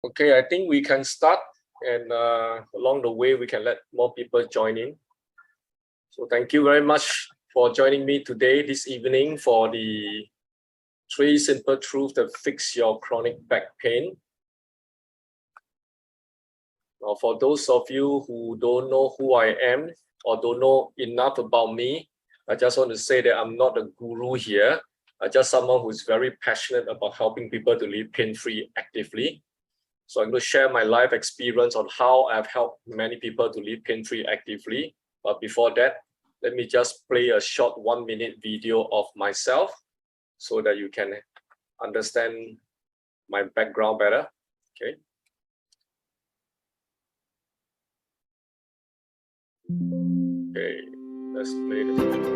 Okay, I think we can start, and along the way, we can let more people join in. So thank you very much for joining me today, this evening, for the 3 simple truths that fix your chronic back pain. Now, for those of you who don't know who I am or don't know enough about me, I just want to say that I'm not a guru here. I'm just someone who's very passionate about helping people to live pain-free actively. So I'm going to share my life experience on how I've helped many people to live pain-free actively. But before that, let me just play a short 1-minute video of myself so that you can understand my background better. Okay. Okay, let's play this.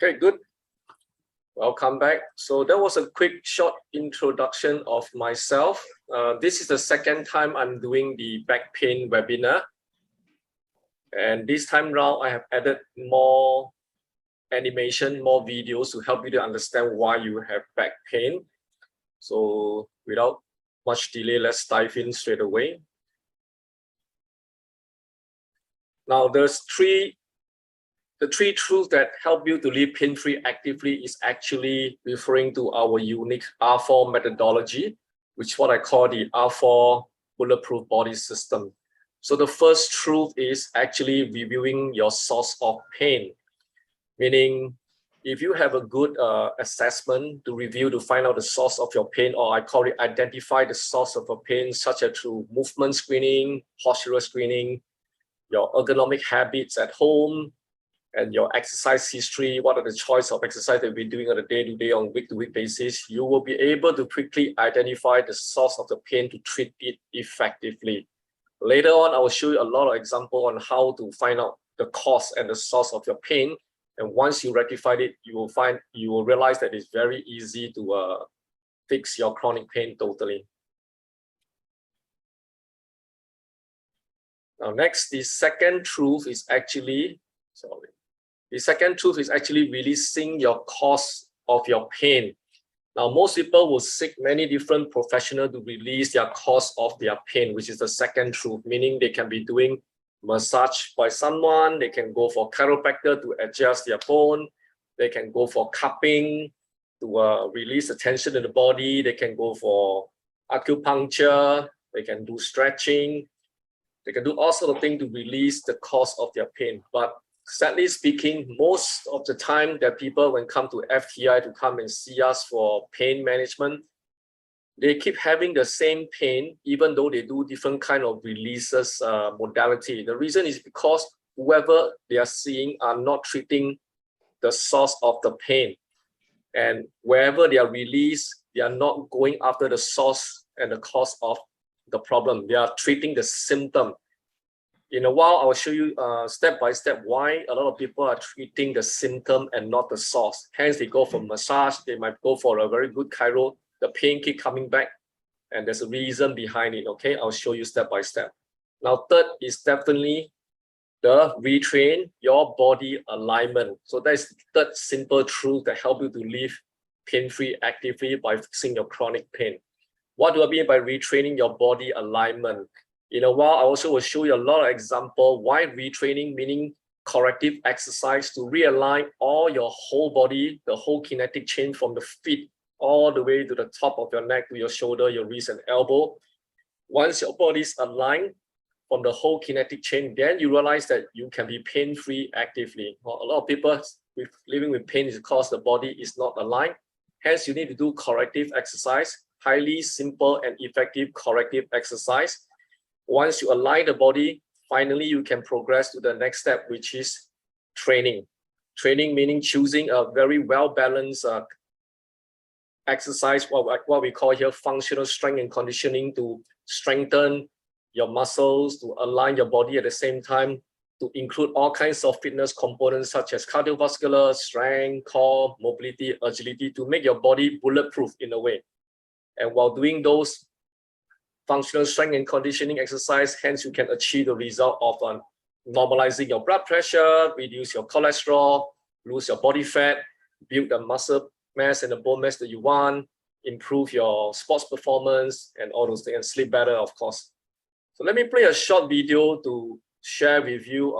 Okay, good. Welcome back. So that was a quick short introduction of myself. This is the second time I'm doing the back pain webinar. And this time round, I have added more animation, more videos to help you to understand why you have back pain. So without much delay, let's dive in straight away. Now there's the 3 truths that help you to live pain-free actively is actually referring to our unique R4 methodology, which is what I call the R4 bulletproof body system. So the first truth is actually reviewing your source of pain, meaning if you have a good assessment to review to find out the source of your pain, or I call it identify the source of your pain, such as through movement screening, postural screening, your ergonomic habits at home, and your exercise history, what are the choice of exercise that we're doing on a day-to-day, on week-to-week basis, you will be able to quickly identify the source of the pain to treat it effectively. Later on, I will show you a lot of examples on how to find out the cause and the source of your pain. And once you rectify it, you will realize that it's very easy to fix your chronic pain totally. Now, next, the second truth is actually, the second truth is actually releasing your cause of your pain. Now, most people will seek many different professionals to release their cause of their pain, which is the second truth, meaning they can be doing massage by someone, they can go for chiropractor to adjust their bone, they can go for cupping to release the tension in the body, they can go for acupuncture, they can do stretching, they can do all sorts of things to release the cause of their pain. But sadly speaking, most of the time that people, when come to FTI to come and see us for pain management, they keep having the same pain, even though they do different kind of releases modality. The reason is because whoever they are seeing are not treating the source of the pain. And wherever they are released, they are not going after the source and the cause of the problem. They are treating the symptom. In a while, I will show you step by step why a lot of people are treating the symptom and not the source. Hence, they go for massage, they might go for a very good chiro, the pain keep coming back, and there's a reason behind it, okay? I'll show you step by step. Now, third is definitely the retrain your body alignment. So that's the third simple truth that help you to live pain-free actively by fixing your chronic pain. What do I mean by retraining your body alignment? In a while, I also will show you a lot of examples why retraining, meaning corrective exercise to realign all your whole body, the whole kinetic chain from the feet all the way to the top of your neck, to your shoulder, your wrist and elbow. Once your body is aligned from the whole kinetic chain, then you realize that you can be pain-free actively. Well, a lot of people living with pain is because the body is not aligned. Hence, you need to do corrective exercise, highly simple and effective corrective exercise. Once you align the body, finally, you can progress to the next step, which is training. Training meaning choosing a very well-balanced exercise, what we call here functional strength and conditioning, to strengthen your muscles, to align your body at the same time, to include all kinds of fitness components such as cardiovascular, strength, core, mobility, agility, to make your body bulletproof in a way. And while doing those functional strength and conditioning exercise, hence you can achieve the result of normalizing your blood pressure, reduce your cholesterol, lose your body fat, build the muscle mass and the bone mass that you want, improve your sports performance and all those things, and sleep better, of course. So let me play a short video to share with you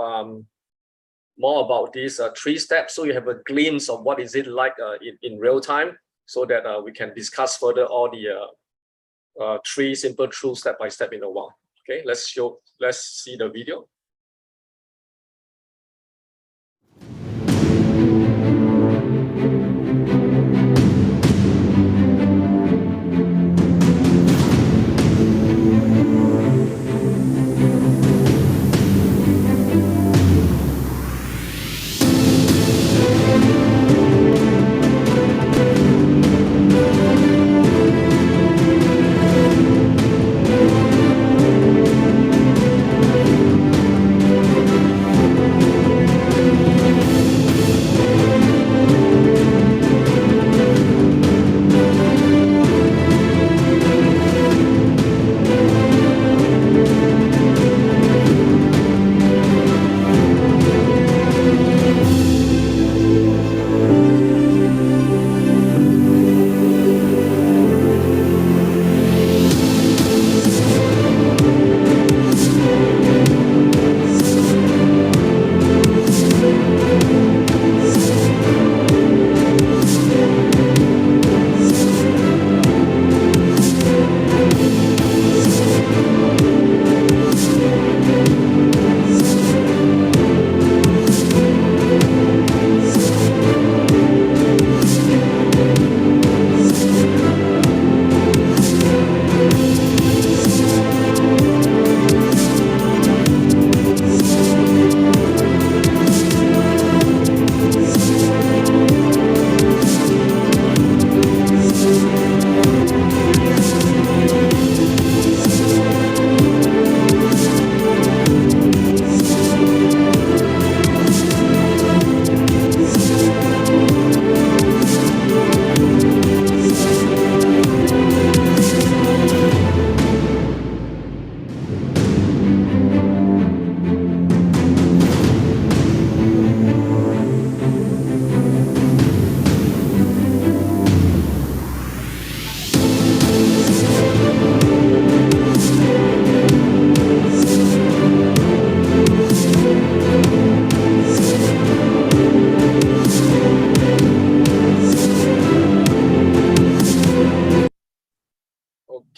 more about these 3 steps, so you have a glimpse of what is it like in real time, so that we can discuss further all the 3 simple truths step by step in a while. Okay, let's see the video.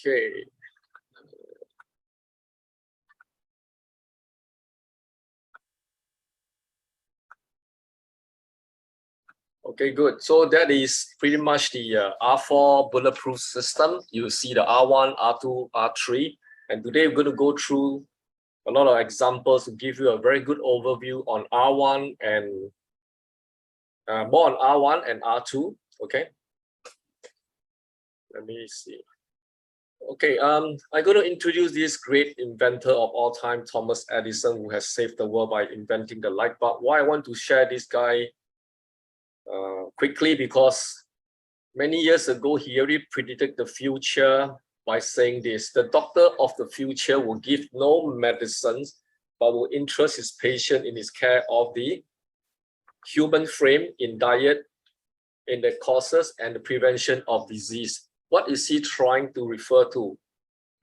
Okay. Okay, good. So that is pretty much the R4 bulletproof system. You see the R1, R2, R3. And today we're going to go through a lot of examples to give you a very good overview on R1 and more on R1 and R2. Okay. Let me see. Okay, I'm going to introduce this great inventor of all time, Thomas Edison, who has saved the world by inventing the light bulb. Why I want to share this guy quickly, because many years ago, he already predicted the future by saying this: the doctor of the future will give no medicines, but will interest his patient in his care of the human frame, in diet, in the causes and the prevention of disease. What is he trying to refer to?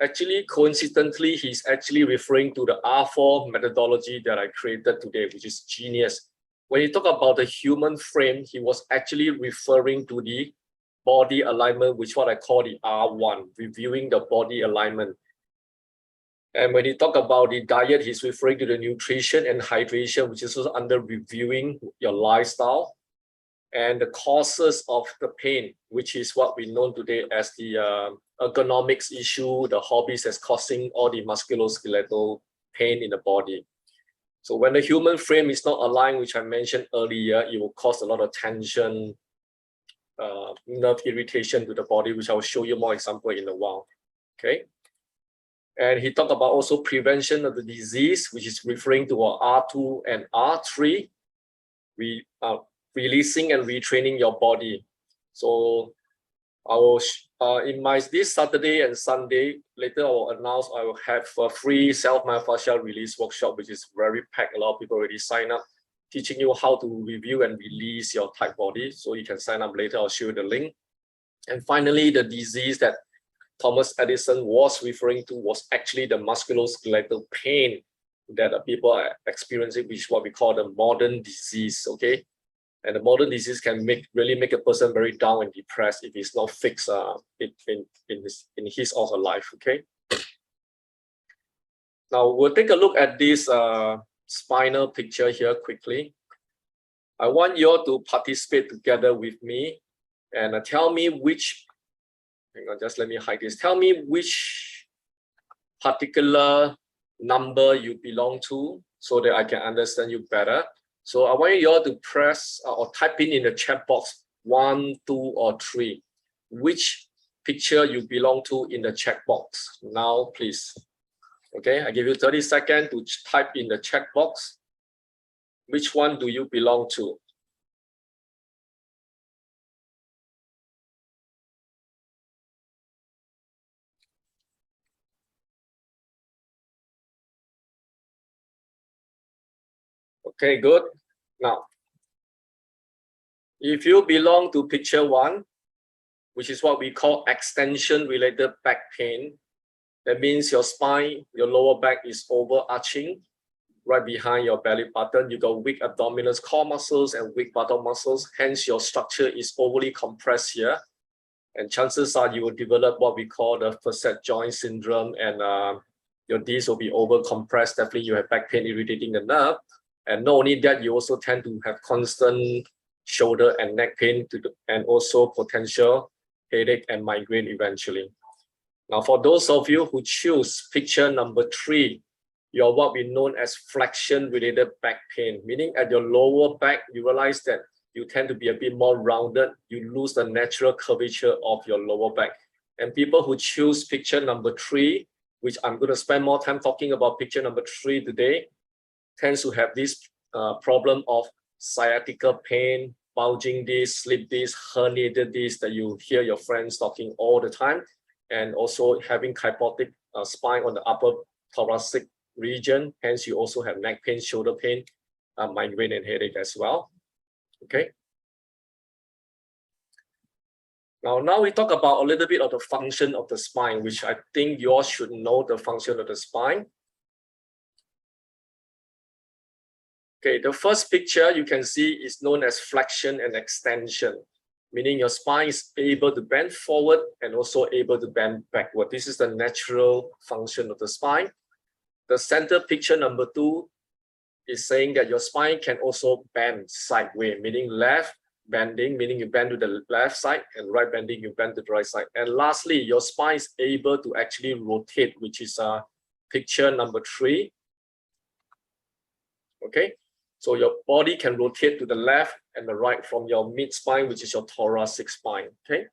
Actually, coincidentally, he's actually referring to the R4 methodology that I created today, which is genius. When he talked about the human frame, he was actually referring to the body alignment, which what I call the R1, reviewing the body alignment. And when he talk about the diet, he's referring to the nutrition and hydration, which is also under reviewing your lifestyle, and the causes of the pain, which is what we know today as the ergonomics issue, the hobbies that's causing all the musculoskeletal pain in the body. So when the human frame is not aligned, which I mentioned earlier, it will cause a lot of tension, nerve irritation to the body, which I will show you more example in a while. Okay. And he talked about also prevention of the disease, which is referring to our R2 and R3. We are releasing and retraining your body. So I will, in my this Saturday and Sunday, later I will announce I will have a free self-myofascial release workshop, which is very packed. A lot of people already sign up, teaching you how to review and release your tight body. So you can sign up later. I'll show you the link. And finally, the disease that Thomas Edison was referring to was actually the musculoskeletal pain that people are experiencing, which is what we call the modern disease. Okay. And the modern disease can really make a person very down and depressed if it's not fixed in his or her life. Okay. Now we'll take a look at this spinal picture here quickly. I want you all to participate together with me and tell me which. Hang on, just let me hide this. Tell me which particular number you belong to so that I can understand you better. So I want you all to press or type in the chat box 1, 2, or 3. Which picture you belong to in the chat box now, please. Okay, I give you 30 seconds to type in the chat box. Which one do you belong to? Okay, good. Now, if you belong to picture 1, which is what we call extension-related back pain, that means your spine, your lower back is overarching right behind your belly button. You got weak abdominal core muscles and weak buttock muscles. Hence, your structure is overly compressed here. And chances are you will develop what we call the facet joint syndrome, and your disc will be over compressed. Definitely, you have back pain irritating the nerve. And not only that, you also tend to have constant shoulder and neck pain, and also potential headache and migraine eventually. Now, for those of you who choose picture number 3, you're what we know as flexion-related back pain, meaning at your lower back, you realize that you tend to be a bit more rounded. You lose the natural curvature of your lower back. And people who choose picture number 3, which I'm going to spend more time talking about picture number 3 today, tends to have this problem of sciatica pain, bulging disc, slip disc, herniated disc that you hear your friends talking all the time, and also having kyphotic spine on the upper thoracic region. Hence, you also have neck pain, shoulder pain, migraine, and headache as well. Okay. Now we talk about a little bit of the function of the spine, which I think you all should know the function of the spine. Okay, the first picture you can see is known as flexion and extension, meaning your spine is able to bend forward and also able to bend backward. This is the natural function of the spine. The center picture number 2 is saying that your spine can also bend sideways, meaning left bending, meaning you bend to the left side, and right bending, you bend to the right side. And lastly, your spine is able to actually rotate, which is picture number 3. Okay. So your body can rotate to the left and the right from your mid-spine, which is your thoracic spine, okay?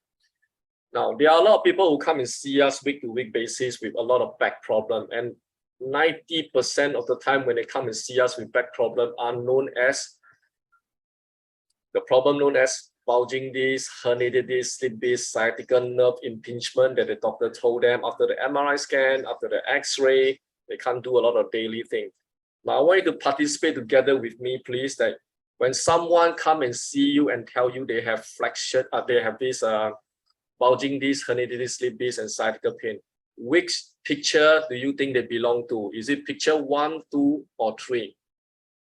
Now, there are a lot of people who come and see us week-to-week basis with a lot of back problem, and 90% of the time when they come and see us with back problem are known as, the problem known as bulging disc, herniated disc, slip disc, sciatica nerve impingement that the doctor told them after the MRI scan, after the X-ray, they can't do a lot of daily things. Now, I want you to participate together with me, please, that when someone come and see you and tell you they have flexion, they have this bulging disc, herniated disc, slip disc, and sciatica pain, which picture do you think they belong to? Is it picture 1, 2, or 3?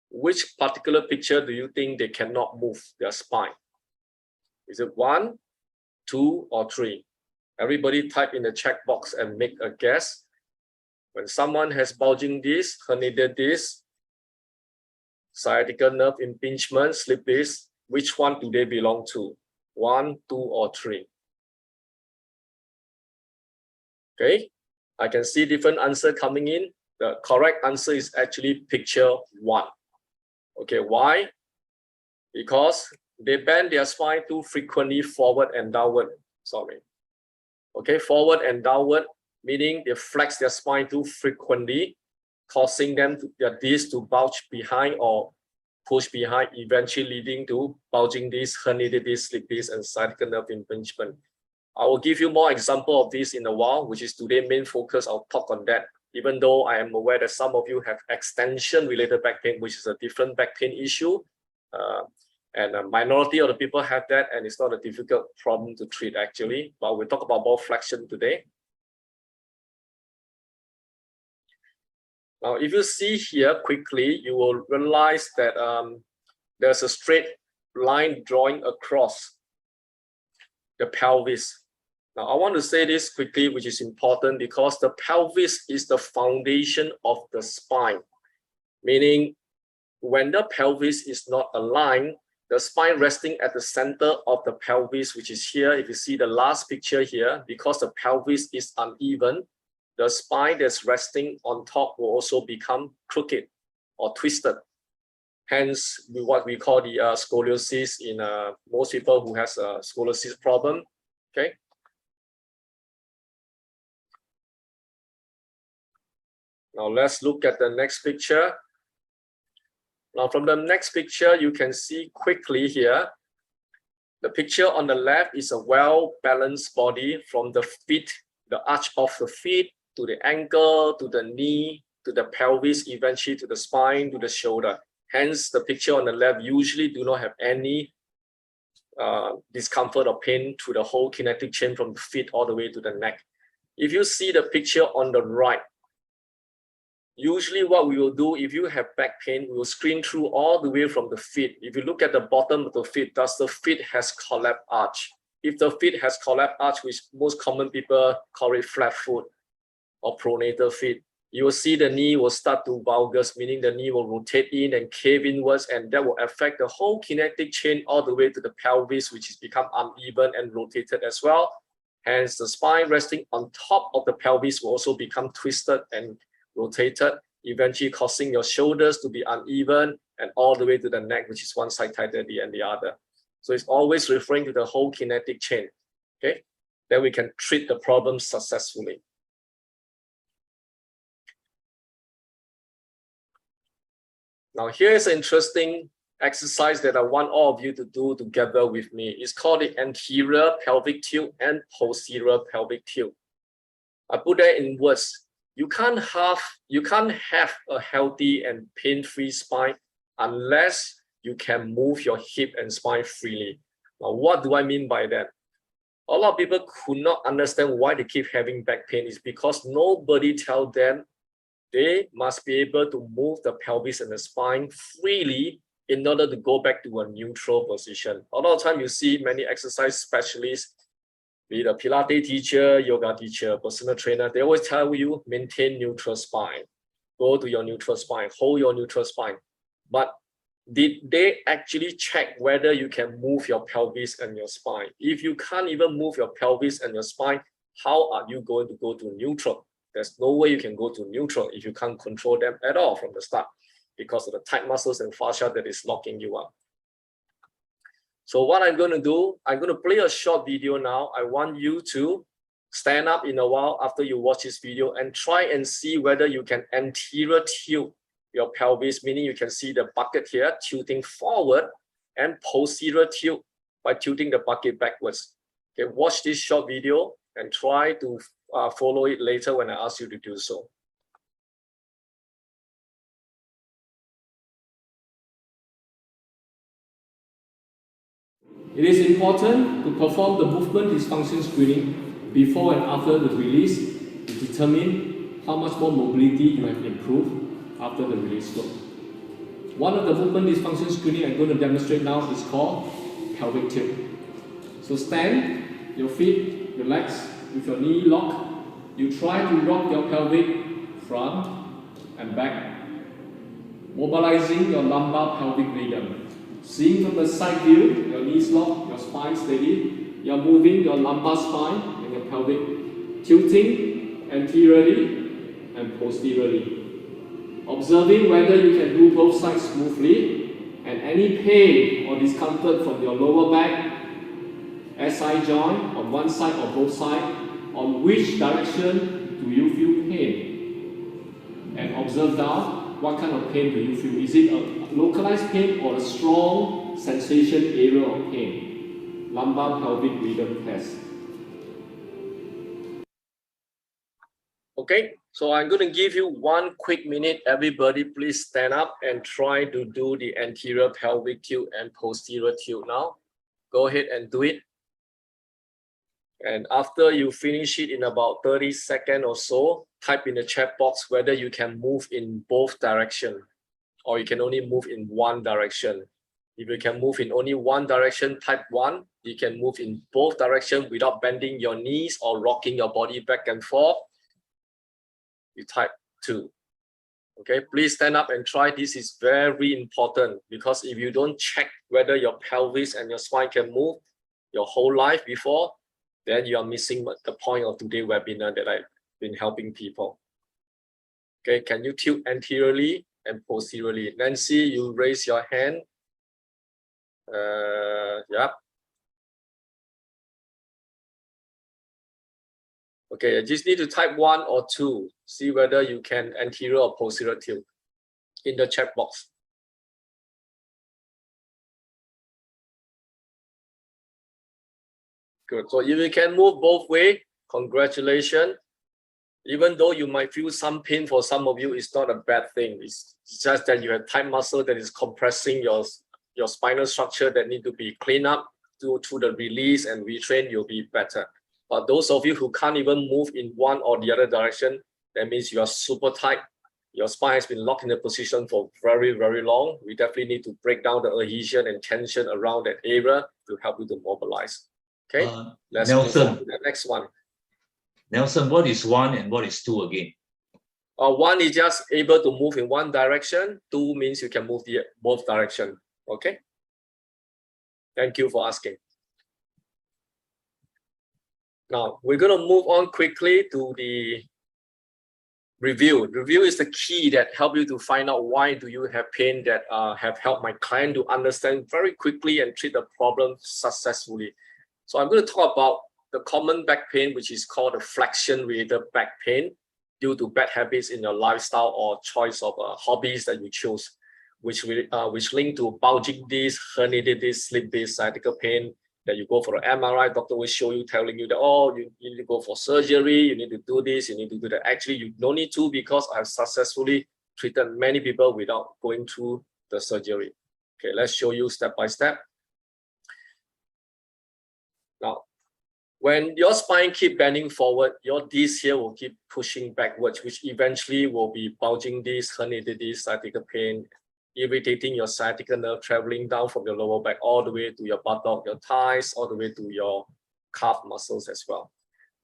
Which particular picture do you think they cannot move their spine? Is it 1, 2, or 3? Everybody type in the check box and make a guess. When someone has bulging disc, herniated disc, sciatica nerve impingement, slip disc, which one do they belong to? 1, 2, or 3? Okay, I can see different answer coming in. The correct answer is actually picture 1. Okay, why? Because they bend their spine too frequently forward and downward. Sorry. Okay, forward and downward, meaning they flex their spine too frequently, causing them their disc to bulge behind or push behind, eventually leading to bulging disc, herniated disc, slip disc, and sciatica nerve impingement. I will give you more example of this in a while, which is today's main focus. I'll talk on that, even though I am aware that some of you have extension-related back pain, which is a different back pain issue. And a minority of the people have that, and it's not a difficult problem to treat actually, but we'll talk about ball flexion today. Now, if you see here quickly, you will realize that there's a straight line drawing across the pelvis. Now, I want to say this quickly, which is important because the pelvis is the foundation of the spine, meaning when the pelvis is not aligned, the spine resting at the center of the pelvis, which is here, if you see the last picture here, because the pelvis is uneven, the spine that's resting on top will also become crooked or twisted. Hence, what we call the scoliosis in most people who has a scoliosis problem. Okay. Now let's look at the next picture. Now from the next picture, you can see quickly here, the picture on the left is a well-balanced body from the feet, the arch of the feet, to the ankle, to the knee, to the pelvis, eventually to the spine, to the shoulder. Hence, the picture on the left usually do not have any discomfort or pain through the whole kinetic chain from the feet all the way to the neck. If you see the picture on the right, usually what we will do, if you have back pain, we will screen through all the way from the feet. If you look at the bottom of the feet, does the feet has collapsed arch? If the feet has collapsed arch, which most common people call it flat foot or pronator feet, you will see the knee will start to valgus, meaning the knee will rotate in and cave inwards, and that will affect the whole kinetic chain all the way to the pelvis, which has become uneven and rotated as well. Hence, the spine resting on top of the pelvis will also become twisted and rotated, eventually causing your shoulders to be uneven and all the way to the neck, which is one side tighter than the other. So it's always referring to the whole kinetic chain. Okay, then we can treat the problem successfully. Now here's an interesting exercise that I want all of you to do together with me. It's called the anterior pelvic tilt and posterior pelvic tilt. I put that in words. You can't have a healthy and pain-free spine unless you can move your hip and spine freely. Now, what do I mean by that? A lot of people could not understand why they keep having back pain. Is because nobody tells them they must be able to move the pelvis and the spine freely in order to go back to a neutral position. A lot of time you see many exercise specialists, be it a Pilates teacher, yoga teacher, personal trainer, they always tell you maintain neutral spine, go to your neutral spine, hold your neutral spine. But did they actually check whether you can move your pelvis and your spine? If you can't even move your pelvis and your spine, how are you going to go to neutral? There's no way you can go to neutral if you can't control them at all from the start because of the tight muscles and fascia that is locking you up. So what I'm going to do, I'm going to play a short video now. I want you to stand up in a while after you watch this video and try and see whether you can anterior tilt your pelvis, meaning you can see the bucket here tilting forward, and posterior tilt by tilting the bucket backwards. Okay, watch this short video and try to follow it later when I ask you to do so. It is important to perform the movement dysfunction screening before and after the release to determine how much more mobility you have improved after the release stroke. One of the movement dysfunction screening I'm going to demonstrate now is called pelvic tilt. So stand your feet relax with your knee lock. You try to rock your pelvic front and back, mobilizing your lumbar pelvic rhythm. Seeing from the side view, your knees locked, your spine steady. You're moving your lumbar spine and your pelvic, tilting anteriorly and posteriorly. Observing whether you can do both sides smoothly, and any pain or discomfort from your lower back, SI joint on one side or both sides, on which direction do you feel pain? And observe down, what kind of pain do you feel? Is it a localized pain or a strong sensation area of pain? Lumbar pelvic rhythm test. Okay, so I'm going to give you 1 quick minute. Everybody please stand up and try to do the anterior pelvic tilt and posterior tilt now. Go ahead and do it. And after you finish it in about 30 seconds or so, type in the chat box whether you can move in both directions or you can only move in one direction. If you can move in only one direction, type 1. You can move in both directions without bending your knees or rocking your body back and forth. You type 2. Okay, please stand up and try. This is very important because if you don't check whether your pelvis and your spine can move your whole life before, then you are missing the point of today's webinar that I've been helping people. Okay, can you tilt anteriorly and posteriorly? Nancy, you raise your hand. Yeah. Okay, I just need to type 1 or 2. See whether you can anterior or posterior tilt in the chat box. Good. So if you can move both ways, congratulations. Even though you might feel some pain for some of you, it's not a bad thing. It's just that you have tight muscle that is compressing your spinal structure that need to be cleaned up through the release and retrain, you'll be better. But those of you who can't even move in one or the other direction, that means you are super tight. Your spine has been locked in a position for very, very long. We definitely need to break down the adhesion and tension around that area to help you to mobilize. Okay, let's move on to the next one. Nelson, what is 1 and what is 2 again? 1 is just able to move in one direction. 2 means you can move both directions. Okay. Thank you for asking. Now we're going to move on quickly to the review. Review is the key that helps you to find out why do you have pain that have helped my client to understand very quickly and treat the problem successfully. So I'm going to talk about the common back pain, which is called the flexion-related back pain due to bad habits in your lifestyle or choice of hobbies that you choose, which link to bulging disc, herniated disc, slip disc, sciatica pain, that you go for an MRI, doctor will show you, telling you that, oh, you need to go for surgery, you need to do this, you need to do that. Actually, you don't need to because I've successfully treated many people without going through the surgery. Okay, let's show you step by step. Now, when your spine keep bending forward, your disc here will keep pushing backwards, which eventually will be bulging disc, herniated disc, sciatica pain, irritating your sciatica nerve, traveling down from your lower back all the way to your buttock, your thighs, all the way to your calf muscles as well.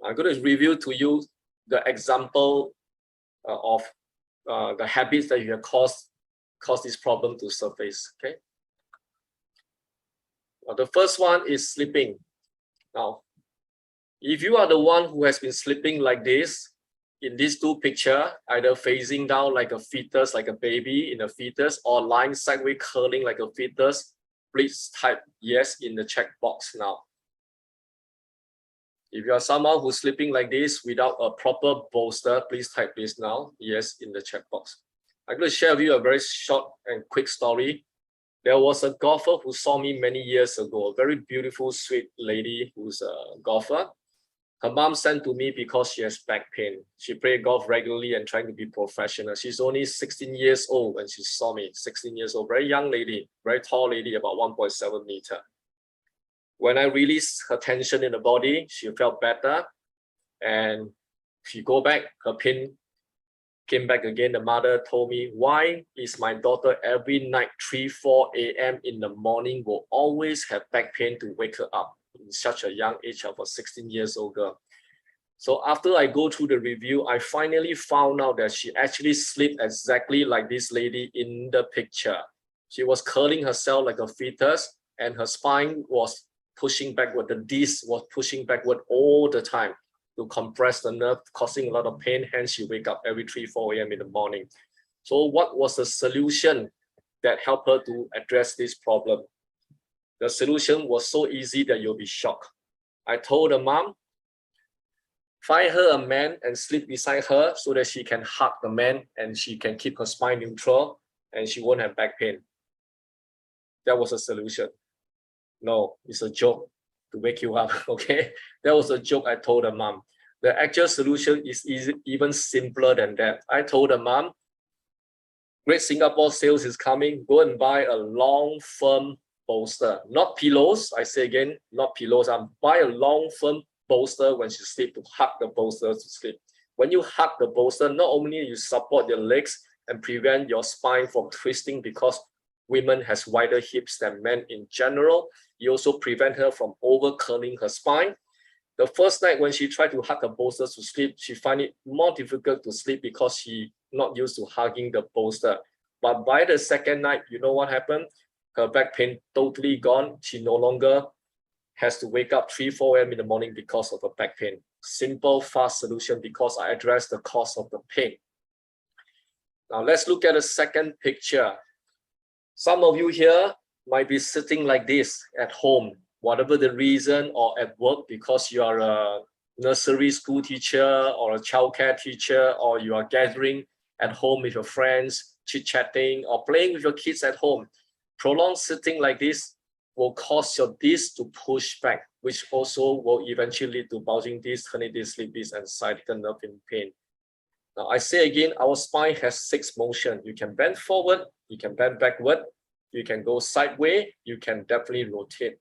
I'm going to review to you the example of the habits that you have caused this problem to surface. Okay. Now, the first one is sleeping. Now, if you are the one who has been sleeping like this, in these two pictures, either facing down like a fetus, like a baby in a fetus, or lying sideways curling like a fetus, please type yes in the check box now. If you are someone who's sleeping like this without a proper bolster, please type this now, yes in the check box. I'm going to share with you a very short and quick story. There was a golfer who saw me many years ago, a very beautiful, sweet lady who's a golfer. Her mom sent to me because she has back pain. She plays golf regularly and trying to be professional. She's only 16 years old when she saw me, 16 years old, very young lady, very tall lady, about 1.7 meters. When I released her tension in the body, she felt better. And she go back, her pain came back again. The mother told me, why is my daughter every night, 3, 4 a.m. in the morning will always have back pain to wake her up? in such a young age of a 16 years old girl. So after I go through the review, I finally found out that she actually slept exactly like this lady in the picture. She was curling herself like a fetus, and her spine was pushing backward. The disc was pushing backward all the time to compress the nerve, causing a lot of pain. Hence, she wake up every 3-4 a.m. in the morning. So what was the solution that helped her to address this problem? The solution was so easy that you'll be shocked. I told the mom, find her a man and sleep beside her so that she can hug the man and she can keep her spine neutral and she won't have back pain. That was a solution. No, it's a joke to wake you up, okay? That was a joke I told the mom. The actual solution is even simpler than that. I told the mom, Great Singapore sales is coming. Go and buy a long, firm bolster. Not pillows, I say again, not pillows. Buy a long, firm bolster when she sleep, to hug the bolster to sleep. When you hug the bolster, not only you support your legs and prevent your spine from twisting, because women has wider hips than men in general, you also prevent her from over curling her spine. The first night when she tried to hug the bolster to sleep, she find it more difficult to sleep because she not used to hugging the bolster. But by the second night, you know what happened? Her back pain totally gone. She no longer has to wake up 3-4 a.m. in the morning because of a back pain. Simple, fast solution because I addressed the cause of the pain. Now let's look at the second picture. Some of you here might be sitting like this at home, whatever the reason, or at work because you are a nursery school teacher or a childcare teacher, or you are gathering at home with your friends, chit-chatting or playing with your kids at home. Prolonged sitting like this will cause your disc to push back, which also will eventually lead to bulging disc, herniated disc, slip disc, and sciatica nerve in pain. Now, I say again, our spine has 6 motion. You can bend forward, you can bend backward, you can go sideways, you can definitely rotate.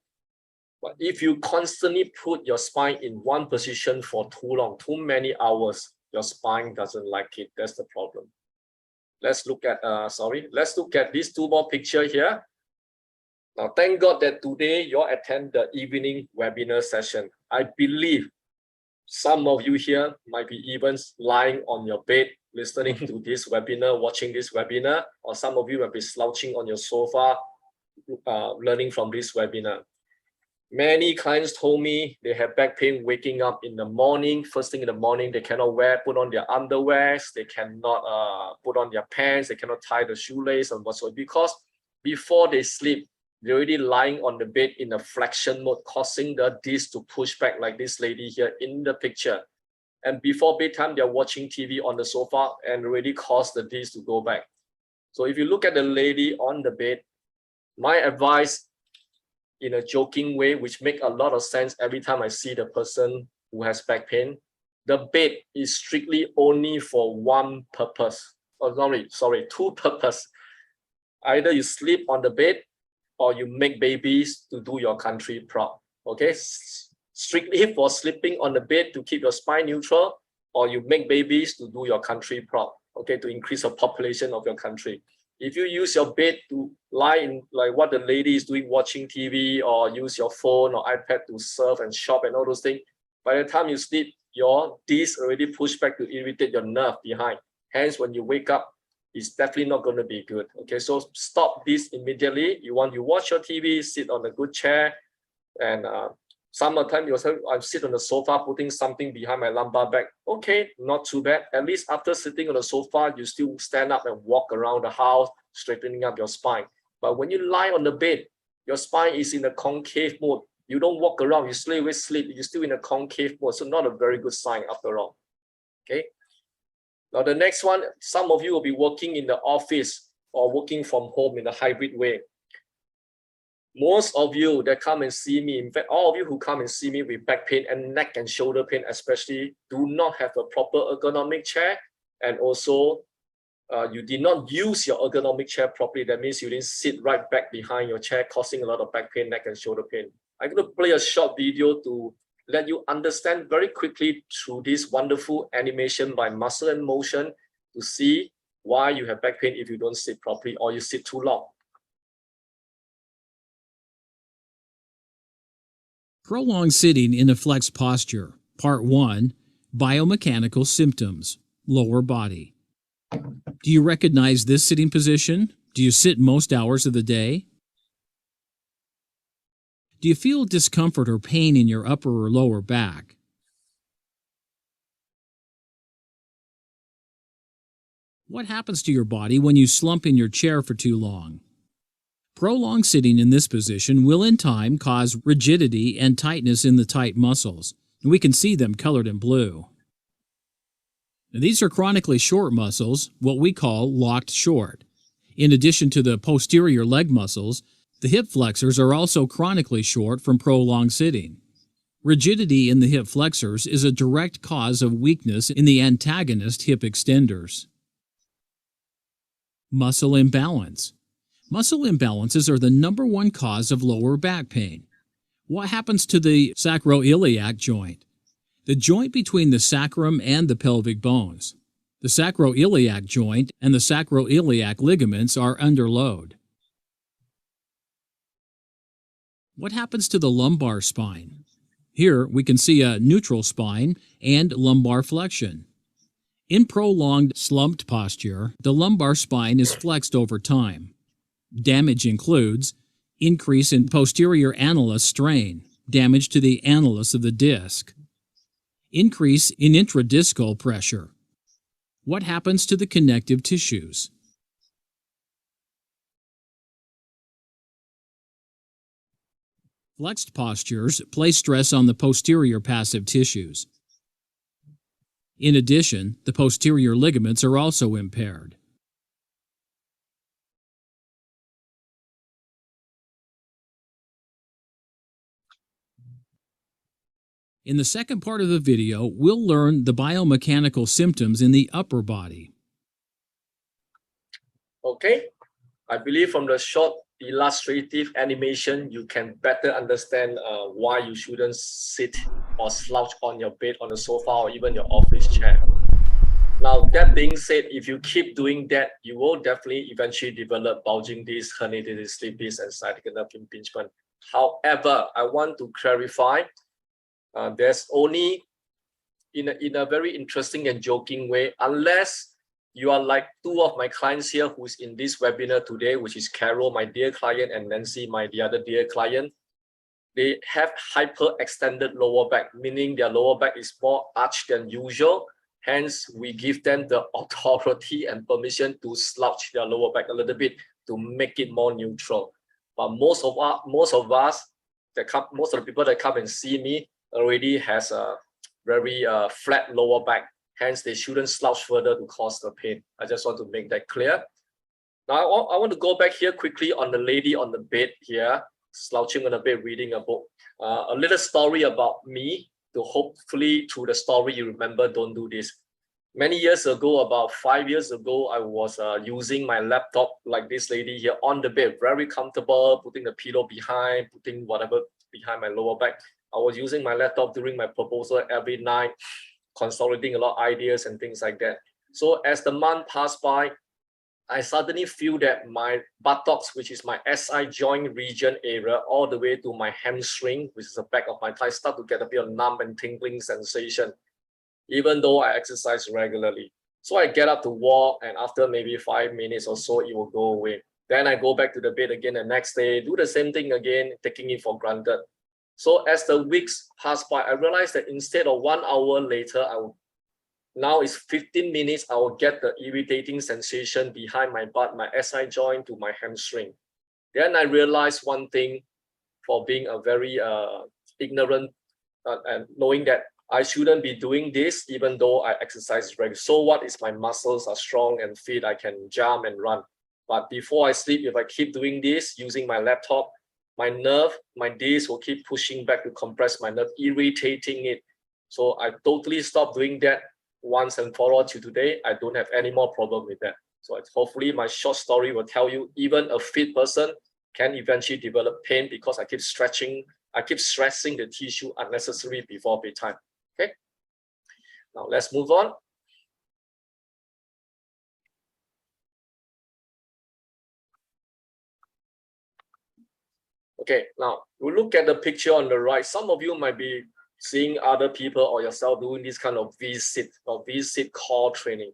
But if you constantly put your spine in one position for too long, too many hours, your spine doesn't like it. That's the problem. Let's look at, let's look at these 2 more pictures here. Now, thank God that today you attend the evening webinar session. I believe some of you here might be even lying on your bed, listening to this webinar, watching this webinar, or some of you might be slouching on your sofa, learning from this webinar. Many clients told me they have back pain waking up in the morning, first thing in the morning, they cannot put on their underwears, they cannot put on their pants, they cannot tie the shoelace and whatsoever, because before they sleep, they're already lying on the bed in a flexion mode, causing the disc to push back like this lady here in the picture. And before bedtime, they're watching TV on the sofa and already caused the disc to go back. So if you look at the lady on the bed, my advice in a joking way, which make a lot of sense every time I see the person who has back pain, the bed is strictly only for one purpose. Oh, sorry, 2 purposes. Either you sleep on the bed or you make babies to do your country proud. Okay, strictly for sleeping on the bed to keep your spine neutral, or you make babies to do your country proud. Okay, to increase the population of your country. If you use your bed to lie in, like what the lady is doing, watching TV, or use your phone or iPad to surf and shop and all those things, by the time you sleep, your disc already pushed back to irritate your nerve behind. Hence, when you wake up, it's definitely not going to be good. Okay, so stop this immediately. You want to watch your TV, sit on a good chair, and some of the time you say, I sit on the sofa putting something behind my lumbar back. Okay, not too bad. At least after sitting on the sofa, you still stand up and walk around the house, straightening up your spine. But when you lie on the bed, your spine is in a concave mode. You don't walk around, you slay with sleep, you're still in a concave mode. So not a very good sign after all. Okay. Now the next one, some of you will be working in the office or working from home in a hybrid way. Most of you that come and see me, in fact, all of you who come and see me with back pain and neck and shoulder pain especially, do not have a proper ergonomic chair, and also you did not use your ergonomic chair properly. That means you didn't sit right back behind your chair, causing a lot of back pain, neck and shoulder pain. I'm going to play a short video to let you understand very quickly through this wonderful animation by Muscle and Motion to see why you have back pain if you don't sit properly or you sit too long. Prolonged sitting in a flexed posture. Part 1. Biomechanical symptoms. Lower body. Do you recognize this sitting position? Do you sit most hours of the day? Do you feel discomfort or pain in your upper or lower back? What happens to your body when you slump in your chair for too long? Prolonged sitting in this position will in time cause rigidity and tightness in the tight muscles. We can see them colored in blue. These are chronically short muscles, what we call locked short. In addition to the posterior leg muscles, the hip flexors are also chronically short from prolonged sitting. Rigidity in the hip flexors is a direct cause of weakness in the antagonist hip extenders. Muscle imbalance. Muscle imbalances are the #1 cause of lower back pain. What happens to the sacroiliac joint? The joint between the sacrum and the pelvic bones. The sacroiliac joint and the sacroiliac ligaments are under load. What happens to the lumbar spine? Here we can see a neutral spine and lumbar flexion. In prolonged slumped posture, the lumbar spine is flexed over time. Damage includes increase in posterior annulus strain, damage to the annulus of the disc, increase in intradiscal pressure. What happens to the connective tissues? Flexed postures place stress on the posterior passive tissues. In addition, the posterior ligaments are also impaired. In the second part of the video, we'll learn the biomechanical symptoms in the upper body. Okay, I believe from the short illustrative animation, you can better understand why you shouldn't sit or slouch on your bed, on the sofa, or even your office chair. Now, that being said, if you keep doing that, you will definitely eventually develop bulging disc, herniated disc, slip disc, and sciatic nerve impingement. However, I want to clarify, there's only, in a very interesting and joking way, unless you are like two of my clients here who's in this webinar today, which is Carol, my dear client, and Nancy, the other dear client. They have hyperextended lower back, meaning their lower back is more arched than usual. Hence, we give them the authority and permission to slouch their lower back a little bit to make it more neutral. But most of the people that come and see me already has a very flat lower back. Hence, they shouldn't slouch further to cause the pain. I just want to make that clear. Now, I want to go back here quickly on the lady on the bed here, slouching on the bed, reading a book. A little story about me, to hopefully through the story you remember, don't do this. Many years ago, about 5 years ago, I was using my laptop like this lady here on the bed, very comfortable, putting the pillow behind, putting whatever behind my lower back. I was using my laptop during my proposal every night, consolidating a lot of ideas and things like that. So as the month passed by, I suddenly feel that my buttocks, which is my SI joint region area, all the way to my hamstring, which is the back of my thigh, start to get a bit of numb and tingling sensation, even though I exercise regularly. So I get up to walk, and after maybe 5 minutes or so, it will go away. Then I go back to the bed again the next day, do the same thing again, taking it for granted. So as the weeks pass by, I realized that instead of 1 hour later, now it's 15 minutes, I will get the irritating sensation behind my butt, my SI joint to my hamstring. Then I realized one thing, for being a very ignorant and knowing that I shouldn't be doing this even though I exercise regularly. So what is my muscles are strong and fit, I can jump and run. But before I sleep, if I keep doing this using my laptop, my nerve, my disc will keep pushing back to compress my nerve, irritating it. So I totally stopped doing that once and for all. To today, I don't have any more problem with that. So hopefully my short story will tell you even a fit person can eventually develop pain because I keep stressing the tissue unnecessarily before bedtime. Okay. Now let's move on. Okay, now we look at the picture on the right. Some of you might be seeing other people or yourself doing this kind of V-sit or V-sit core training.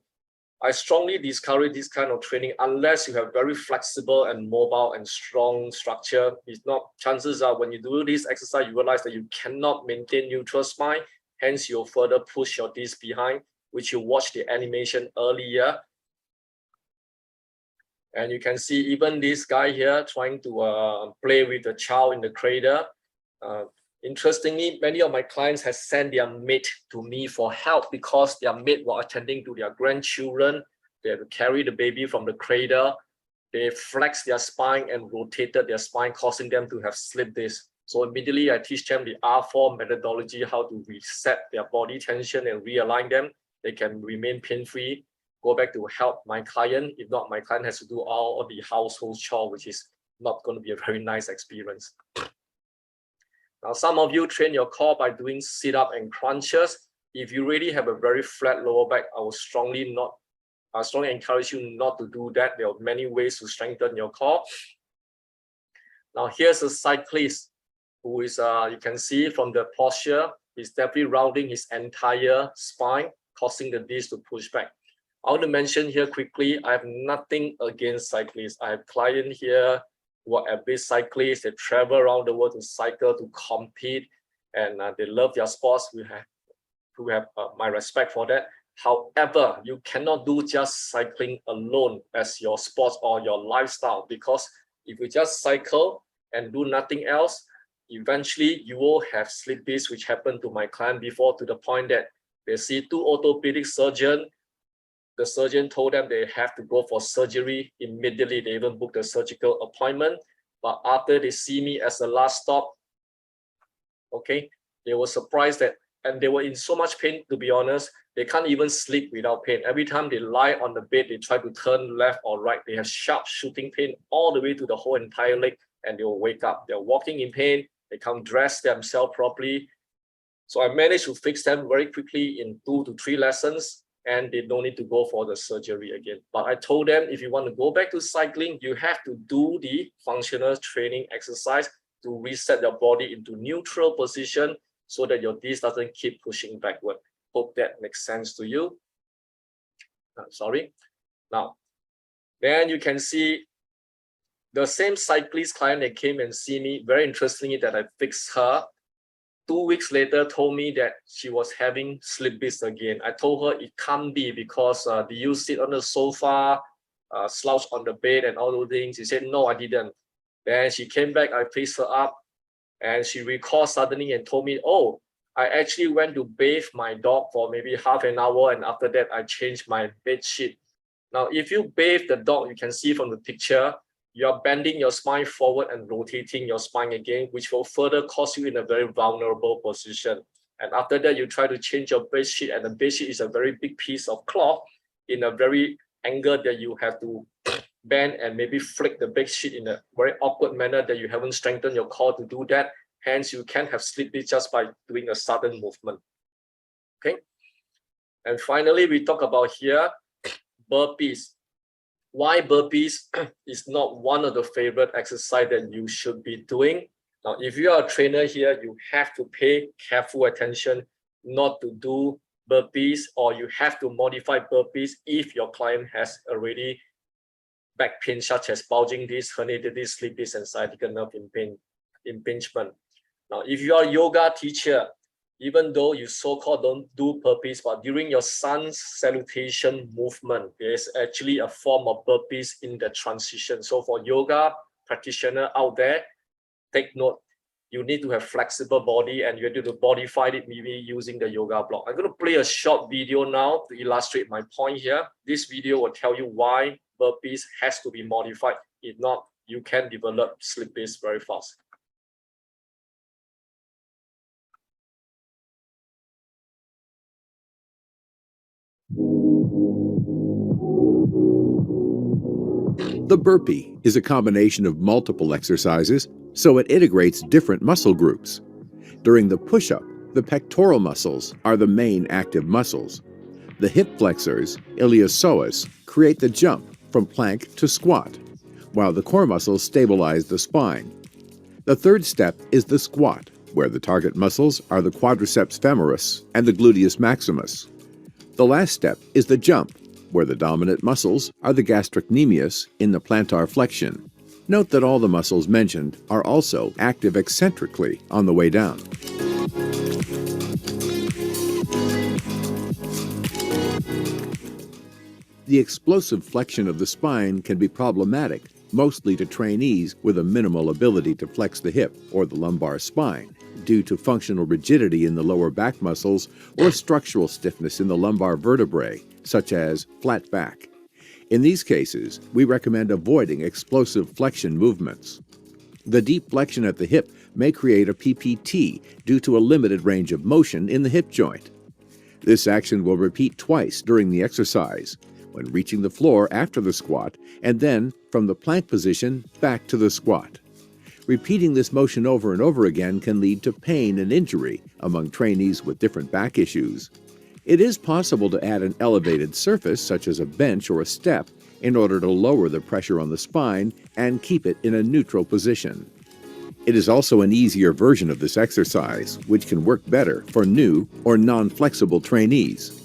I strongly discourage this kind of training unless you have very flexible and mobile and strong structure. If not, chances are when you do this exercise, you realize that you cannot maintain neutral spine. Hence, you'll further push your disc behind, which you watched the animation earlier. And you can see even this guy here trying to play with the child in the cradle. Interestingly, many of my clients have sent their mate to me for help because their mate were attending to their grandchildren. They had to carry the baby from the cradle. They flexed their spine and rotated their spine, causing them to have slip disc. So immediately I teach them the R4 methodology, how to reset their body tension and realign them. They can remain pain-free, go back to help my client. If not, my client has to do all of the household chore, which is not going to be a very nice experience. Now, some of you train your core by doing sit-up and crunches. If you really have a very flat lower back, I strongly encourage you not to do that. There are many ways to strengthen your core. Now, here's a cyclist who is, you can see from the posture, he's definitely rounding his entire spine, causing the disc to push back. I want to mention here quickly, I have nothing against cyclists. I have clients here who are avid cyclists. They travel around the world to cycle, to compete, and they love their sports. We have my respect for that. However, you cannot do just cycling alone as your sport or your lifestyle, because if you just cycle and do nothing else, eventually you will have slip disc, which happened to my client before, to the point that they see two orthopedic surgeons. The surgeon told them they have to go for surgery immediately. They even booked a surgical appointment. But after they see me as the last stop, okay, they were surprised that, and they were in so much pain, to be honest, they can't even sleep without pain. Every time they lie on the bed, they try to turn left or right. They have sharp shooting pain all the way to the whole entire leg, and they will wake up. They're walking in pain. They can't dress themselves properly. So I managed to fix them very quickly in 2 to 3 lessons, and they don't need to go for the surgery again. But I told them, if you want to go back to cycling, you have to do the functional training exercise to reset your body into neutral position so that your disc doesn't keep pushing backward. Hope that makes sense to you. Sorry. Now, then you can see the same cyclist client that came and see me, very interestingly that I fixed her, 2 weeks later told me that she was having slip disc again. I told her it can't be because do you sit on the sofa, slouch on the bed and all those things? She said, no, I didn't. Then she came back, I fixed her up, and she recalled suddenly and told me, oh, I actually went to bathe my dog for maybe half an hour, and after that I changed my bed sheet. Now, if you bathe the dog, you can see from the picture, you are bending your spine forward and rotating your spine again, which will further cause you in a very vulnerable position. And after that, you try to change your bed sheet, and the bed sheet is a very big piece of cloth in a very angle that you have to bend and maybe flick the bed sheet in a very awkward manner that you haven't strengthened your core to do that. Hence, you can have slip disc just by doing a sudden movement. Okay. And finally, we talk about here burpees. Why burpees is not one of the favorite exercise that you should be doing. Now, if you are a trainer here, you have to pay careful attention not to do burpees, or you have to modify burpees if your client has already back pain, such as bulging disc, herniated disc, slip disc, and sciatica nerve impingement. Now, if you are a yoga teacher, even though you so-called don't do burpees, but during your sun's salutation movement, there's actually a form of burpees in the transition. So for yoga practitioner out there, take note, you need to have flexible body, and you need to modify it maybe using the yoga block. I'm going to play a short video now to illustrate my point here. This video will tell you why burpees has to be modified. If not, you can develop slip disc very fast. The burpee is a combination of multiple exercises, so it integrates different muscle groups. During the push-up, the pectoral muscles are the main active muscles. The hip flexors, iliopsoas, create the jump from plank to squat, while the core muscles stabilize the spine. The third step is the squat, where the target muscles are the quadriceps femoris and the gluteus maximus. The last step is the jump, where the dominant muscles are the gastrocnemius in the plantar flexion. Note that all the muscles mentioned are also active eccentrically on the way down. The explosive flexion of the spine can be problematic, mostly to trainees with a minimal ability to flex the hip or the lumbar spine, due to functional rigidity in the lower back muscles or structural stiffness in the lumbar vertebrae, such as flat back. In these cases, we recommend avoiding explosive flexion movements. The deep flexion at the hip may create a PPT due to a limited range of motion in the hip joint. This action will repeat twice during the exercise, when reaching the floor after the squat, and then from the plank position back to the squat. Repeating this motion over and over again can lead to pain and injury among trainees with different back issues. It is possible to add an elevated surface, such as a bench or a step, in order to lower the pressure on the spine and keep it in a neutral position. It is also an easier version of this exercise, which can work better for new or non-flexible trainees.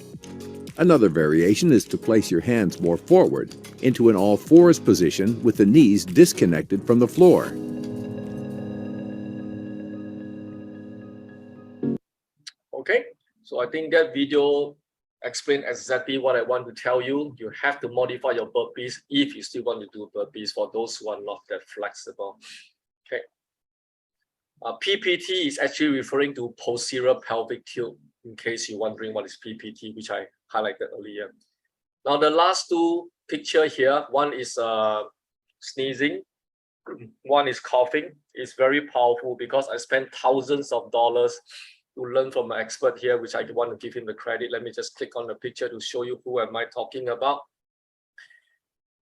Another variation is to place your hands more forward into an all-fours position with the knees disconnected from the floor. Okay, so I think that video explained exactly what I want to tell you. You have to modify your burpees if you still want to do burpees for those who are not that flexible. Okay. PPT is actually referring to posterior pelvic tilt, in case you're wondering what is PPT, which I highlighted earlier. Now, the last two pictures here, one is sneezing, one is coughing. It's very powerful because I spent thousands of dollars to learn from an expert here, which I want to give him the credit. Let me just click on the picture to show you who am I talking about.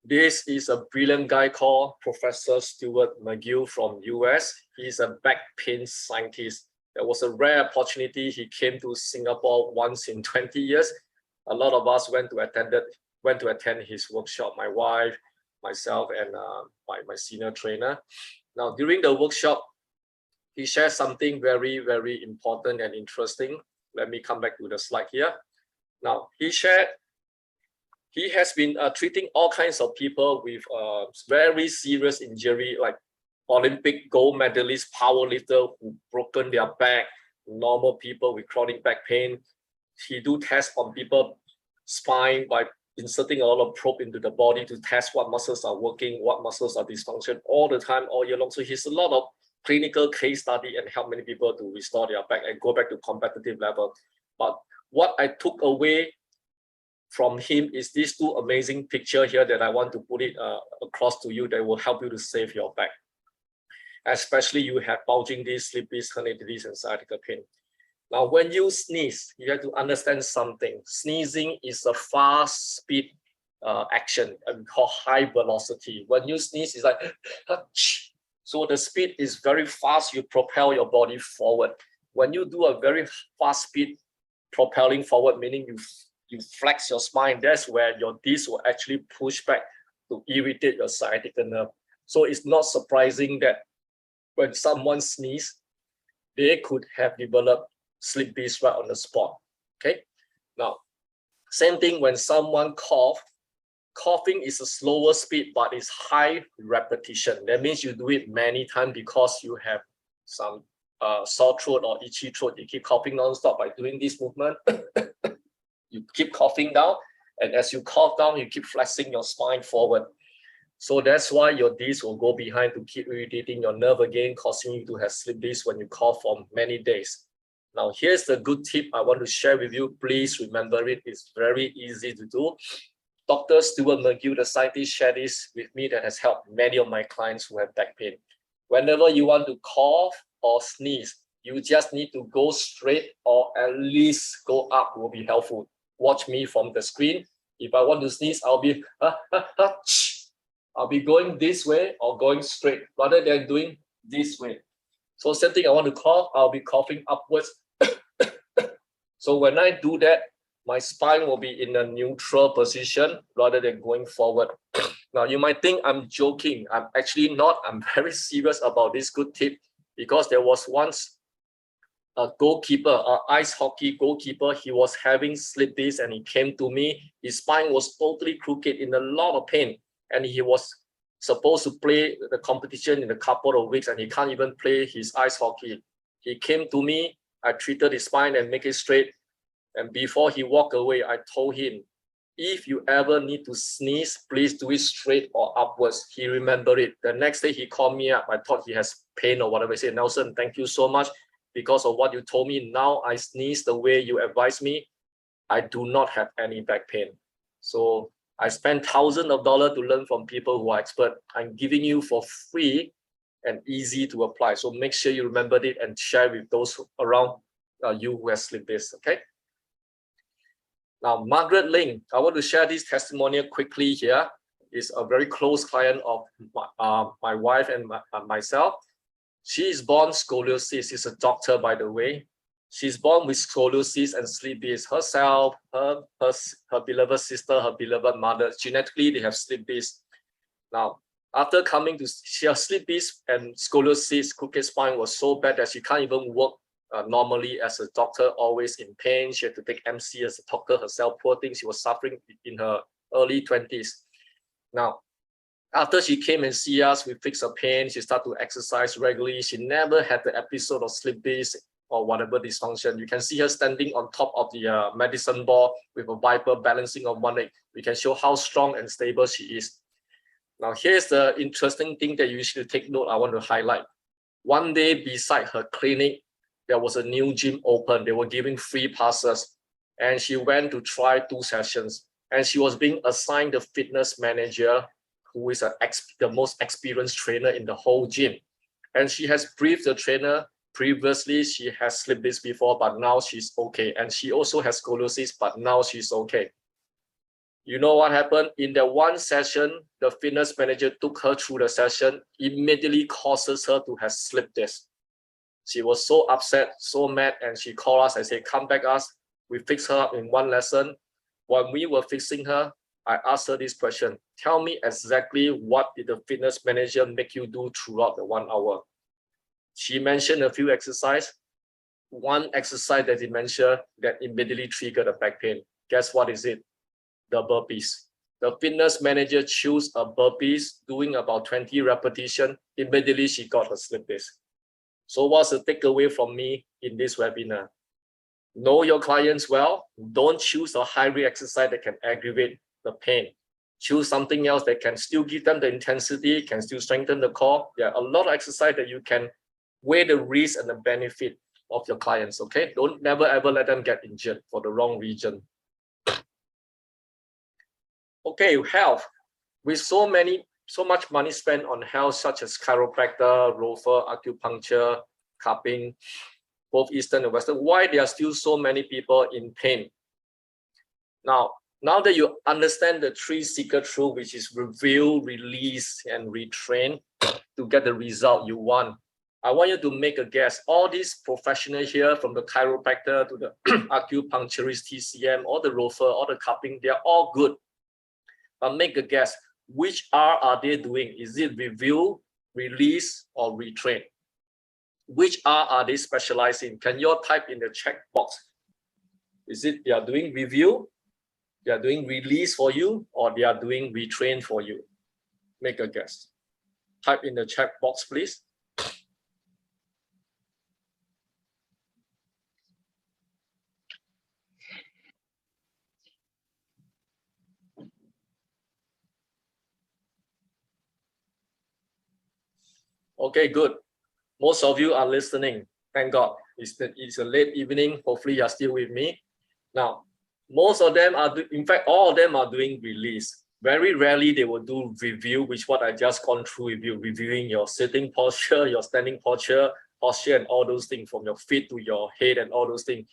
This is a brilliant guy called Professor Stuart McGill from US. He's a back pain scientist. There was a rare opportunity. He came to Singapore once in 20 years. A lot of us went to attend his workshop, my wife, myself, and my senior trainer. Now, during the workshop, he shared something very, very important and interesting. Let me come back to the slide here. Now, he shared he has been treating all kinds of people with very serious injury, like Olympic gold medalist powerlifter who broken their back, normal people with chronic back pain. He do tests on people's spine by inserting a lot of probe into the body to test what muscles are working, what muscles are dysfunction all the time, all year long. So he's a lot of clinical case study and help many people to restore their back and go back to competitive level. But what I took away from him is these two amazing pictures here that I want to put it across to you that will help you to save your back. Especially you have bulging disc, slip disc, herniated disc, and sciatica pain. Now, when you sneeze, you have to understand something. Sneezing is a fast speed action and we call high velocity. When you sneeze, it's like, so the speed is very fast. You propel your body forward. When you do a very fast speed propelling forward, meaning you flex your spine, that's where your disc will actually push back to irritate your sciatica nerve. So it's not surprising that when someone sneezes, they could have developed slip disc right on the spot. Okay. Now, same thing when someone coughs. Coughing is a slower speed, but it's high repetition. That means you do it many times because you have some sore throat or itchy throat. You keep coughing non-stop by doing this movement. You keep coughing down, and as you cough down, you keep flexing your spine forward. So that's why your disc will go behind to keep irritating your nerve again, causing you to have slip disc when you cough for many days. Now, here's the good tip I want to share with you. Please remember it. It's very easy to do. Dr. Stuart McGill, the scientist, shared this with me that has helped many of my clients who have back pain. Whenever you want to cough or sneeze, you just need to go straight or at least go up will be helpful. Watch me from the screen. If I want to sneeze, I'll be going this way or going straight rather than doing this way. So same thing, I want to cough, I'll be coughing upwards. So when I do that, my spine will be in a neutral position rather than going forward. Now, you might think I'm joking. I'm actually not. I'm very serious about this good tip. because there was once a goalkeeper, an ice hockey goalkeeper. He was having slip disc and he came to me. His spine was totally crooked, in a lot of pain, and he was supposed to play the competition in a couple of weeks, and he can't even play his ice hockey. He came to me, I treated his spine and make it straight. And before he walked away, I told him, if you ever need to sneeze, please do it straight or upwards. He remembered it. The next day he called me up. I thought he has pain or whatever. He said, Nelson, thank you so much. Because of what you told me, now I sneeze the way you advised me. I do not have any back pain. So I spent thousands of dollars to learn from people who are expert. I'm giving you for free and easy to apply. So make sure you remember it and share with those around you who have slipped this, okay? Now, Margaret Ling, I want to share this testimonial quickly here. Is a very close client of my wife and myself. She is born scoliosis. She's a doctor, by the way. She's born with scoliosis and slip disc. Herself, her beloved sister, her beloved mother, genetically they have slip disc. Now, after coming to, she has slip disc and scoliosis, crooked spine was so bad that she can't even work normally as a doctor, always in pain. She had to take MC as a doctor herself. Poor thing, she was suffering in her early 20s. Now, after she came and see us, we fixed her pain. She started to exercise regularly. She never had the episode of slip disc or whatever dysfunction. You can see her standing on top of the medicine ball with a Viper balancing on one leg. We can show how strong and stable she is. Now, here's the interesting thing that you should take note. I want to highlight. One day beside her clinic, there was a new gym open. They were giving free passes, and she went to try 2 sessions. And she was being assigned the fitness manager, who is the most experienced trainer in the whole gym. And she has briefed the trainer previously. She has slipped this before, but now she's okay. And she also has scoliosis, but now she's okay. You know what happened? In the one session, the fitness manager took her through the session, immediately causes her to have slipped disc. She was so upset, so mad, and she called us and said, come back us. We fixed her up in one lesson. When we were fixing her, I asked her this question. Tell me exactly what did the fitness manager make you do throughout the 1 hour? She mentioned a few exercises. One exercise that he mentioned that immediately triggered a back pain. Guess what is it? The burpees. The fitness manager chose a burpees, doing about 20 repetitions. Immediately she got a slip disc. So what's the takeaway from me in this webinar? Know your clients well. Don't choose a high-risk exercise that can aggravate the pain. Choose something else that can still give them the intensity, can still strengthen the core. There are a lot of exercise that you can weigh the risk and the benefit of your clients, okay? Don't never ever let them get injured for the wrong reason. Okay, health. With so much money spent on health, such as chiropractor, rover, acupuncture, cupping, both Eastern and Western, why there are still so many people in pain? Now that you understand the 3 secret truths, which is review, release, and retrain to get the result you want, I want you to make a guess. All these professionals here, from the chiropractor to the acupuncturist, TCM, all the rover, all the cupping, they're all good. But make a guess. Which R are they doing? Is it review, release, or retrain? Which R are they specialized in? Can you type in the check box? Is it they are doing review, they are doing release for you, or they are doing retrain for you? Make a guess. Type in the check box, please. Okay, good. Most of you are listening. Thank God. It's a late evening. Hopefully you are still with me. Now, most of them are, in fact, all of them are doing release. Very rarely they will do review, which what I just gone through with you, reviewing your sitting posture, your standing posture, and all those things, from your feet to your head and all those things.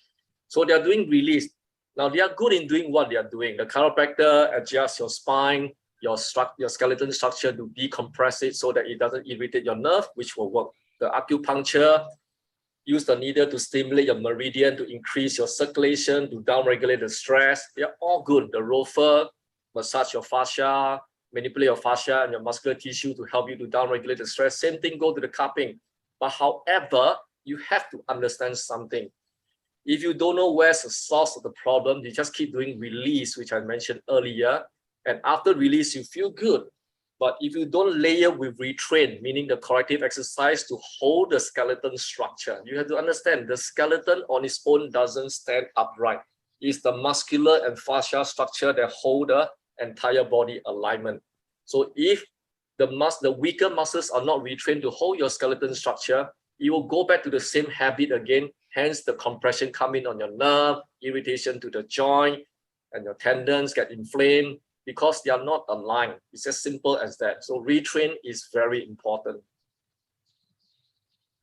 So they are doing release. Now they are good in doing what they are doing. The chiropractor adjusts your spine, your skeleton structure to decompress it so that it doesn't irritate your nerve, which will work. The acupuncture, use the needle to stimulate your meridian to increase your circulation, to downregulate the stress. They're all good. The rover, massage your fascia, manipulate your fascia and your muscular tissue to help you to downregulate the stress. Same thing go to the cupping. But however, you have to understand something. If you don't know where's the source of the problem, you just keep doing release, which I mentioned earlier. And after release, you feel good. But if you don't layer with retrain, meaning the corrective exercise to hold the skeleton structure, you have to understand the skeleton on its own doesn't stand upright. It's the muscular and fascial structure that hold the entire body alignment. So if the weaker muscles are not retrained to hold your skeleton structure, you will go back to the same habit again. Hence, the compression come in on your nerve, irritation to the joint, and your tendons get inflamed because they are not aligned. It's as simple as that. So retrain is very important.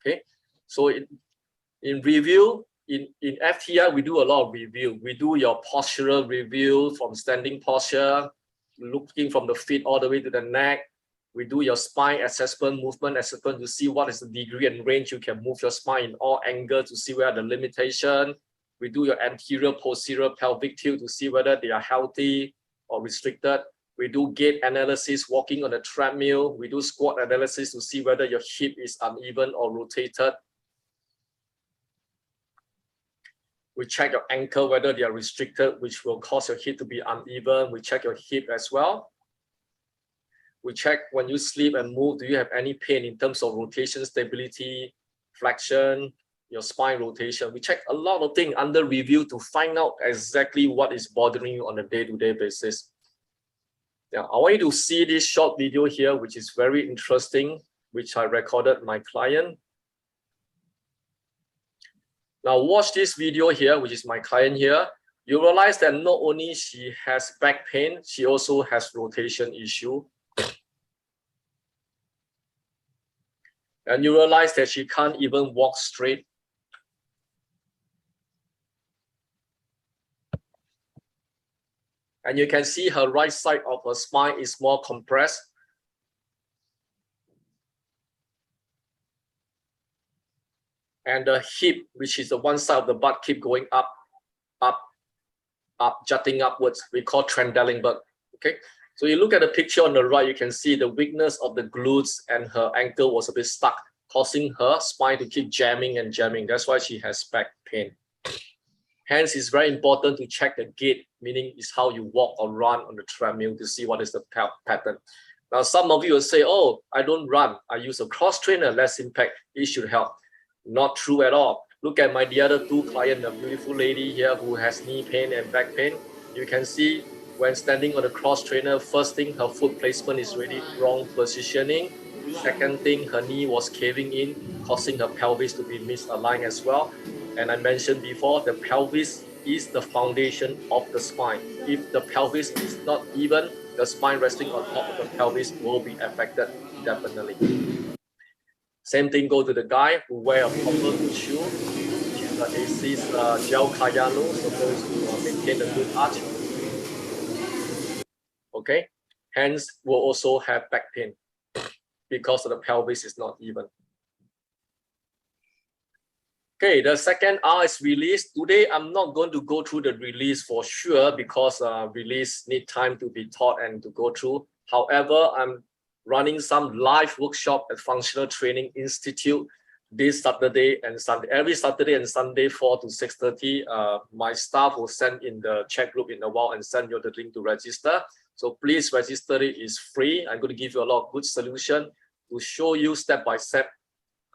Okay, so in review, in FTI, we do a lot of review. We do your postural review from standing posture, looking from the feet all the way to the neck. We do your spine assessment, movement assessment to see what is the degree and range you can move your spine in all angles to see where the limitation. We do your anterior, posterior, pelvic tilt to see whether they are healthy or restricted. We do gait analysis, walking on a treadmill. We do squat analysis to see whether your hip is uneven or rotated. We check your ankle, whether they are restricted, which will cause your hip to be uneven. We check your hip as well. We check when you sleep and move, do you have any pain in terms of rotation, stability, flexion, your spine rotation. We check a lot of things under review to find out exactly what is bothering you on a day-to-day basis. Now, I want you to see this short video here, which is very interesting, which I recorded my client. Now watch this video here, which is my client here. You realize that not only she has back pain, she also has rotation issue. And you realize that she can't even walk straight. And you can see her right side of her spine is more compressed. And the hip, which is the one side of the butt, keep going up, up, up, jutting upwards. We call Trendelenburg. Okay. So you look at the picture on the right, you can see the weakness of the glutes and her ankle was a bit stuck, causing her spine to keep jamming and jamming. That's why she has back pain. Hence, it's very important to check the gait, meaning is how you walk or run on the treadmill to see what is the pattern. Now, some of you will say, oh, I don't run. I use a cross trainer, less impact. It should help. Not true at all. Look at the other two clients, the beautiful lady here who has knee pain and back pain. You can see when standing on the cross trainer, first thing, her foot placement is really wrong positioning. Second thing, her knee was caving in, causing her pelvis to be misaligned as well. And I mentioned before, the pelvis is the foundation of the spine. If the pelvis is not even, the spine resting on top of the pelvis will be affected definitely. Same thing go to the guy who wear a proper good shoe, which is the Asis gel Cayano, supposed to maintain a good arch. Okay, hence will also have back pain because the pelvis is not even. Okay, the second R is release. Today, I'm not going to go through the release for sure because release need time to be taught and to go through. However, I'm running some live workshop at Functional Training Institute this Saturday and Sunday. Every Saturday and Sunday, 4 to 6:30. My staff will send in the chat group in a while and send you the link to register. So please register. It is free. I'm going to give you a lot of good solution to show you step by step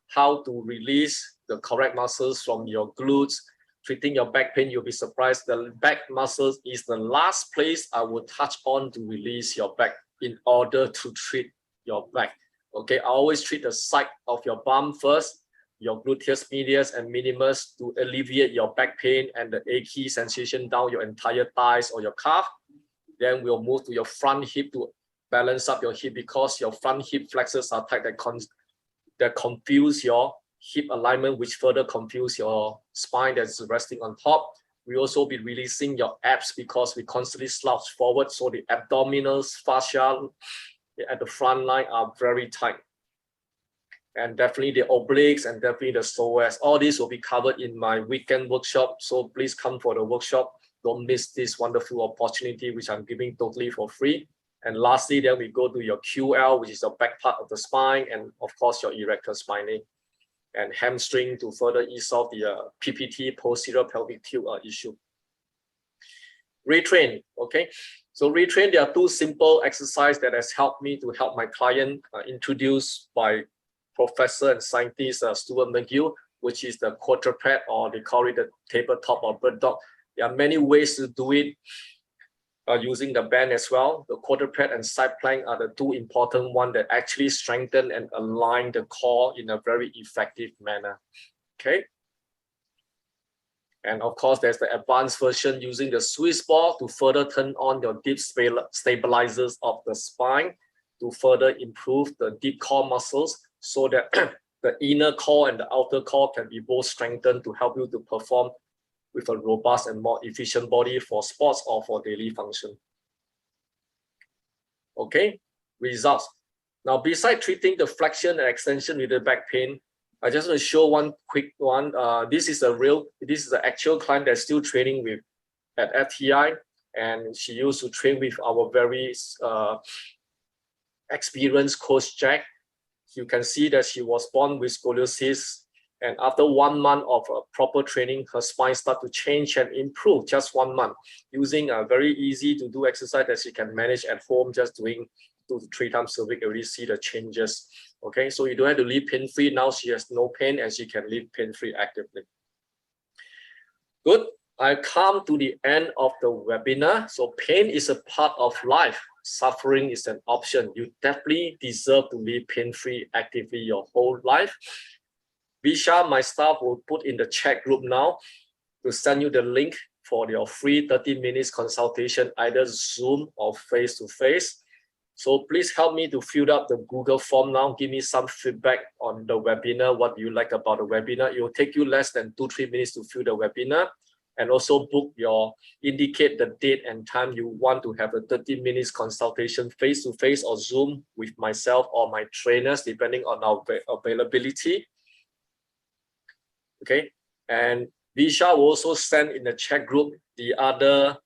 how to release the correct muscles from your glutes. Treating your back pain, you'll be surprised. The back muscles is the last place I will touch on to release your back in order to treat your back. Okay, I always treat the side of your bum first, your gluteus medius and minimus to alleviate your back pain and the achy sensation down your entire thighs or your calf. Then we'll move to your front hip to balance up your hip because your front hip flexors are tight that confuse your hip alignment, which further confuse your spine that's resting on top. We also be releasing your abs because we constantly slouch forward. So the abdominal fascia at the front line are very tight. And definitely the obliques and definitely the psoas. All this will be covered in my weekend workshop. So please come for the workshop. Don't miss this wonderful opportunity, which I'm giving totally for free. And lastly, then we go to your QL, which is the back part of the spine, and of course, your erector spinae. and hamstring to further ease off the PPT, posterior pelvic tilt issue. Retrain, okay. So retrain, there are two simple exercises that has helped me to help my client introduced by Professor and Scientist Stuart McGill, which is the quadruped, or they call it the tabletop or bird dog. There are many ways to do it using the band as well. The quadruped and side plank are the two important ones that actually strengthen and align the core in a very effective manner, okay? And of course, there's the advanced version using the Swiss ball to further turn on your deep stabilizers of the spine to further improve the deep core muscles so that the inner core and the outer core can be both strengthened to help you to perform with a robust and more efficient body for sports or for daily function. Okay, results. Now, besides treating the flexion and extension with the back pain, I just want to show one quick one. This is the actual client that's still training with at FTI, and she used to train with our very experienced coach Jack. You can see that she was born with scoliosis, and after 1 month of proper training, her spine started to change and improve just 1 month using a very easy to do exercise that she can manage at home, just doing 2 to 3 times a week. Already see the changes. Okay, so you don't have to live pain-free. Now she has no pain and she can live pain-free actively. Good. I come to the end of the webinar. So pain is a part of life. Suffering is an option. You definitely deserve to live pain-free actively your whole life. Visha, my staff, will put in the chat group now to send you the link for your free 30 minutes consultation, either Zoom or face-to-face. So please help me to fill up the Google form now. Give me some feedback on the webinar. What do you like about the webinar? It will take you less than 2-3 minutes to fill the webinar. And also indicate the date and time you want to have a 30 minutes consultation face-to-face or Zoom with myself or my trainers, depending on our availability. Okay, and Visha will also send in the chat group the other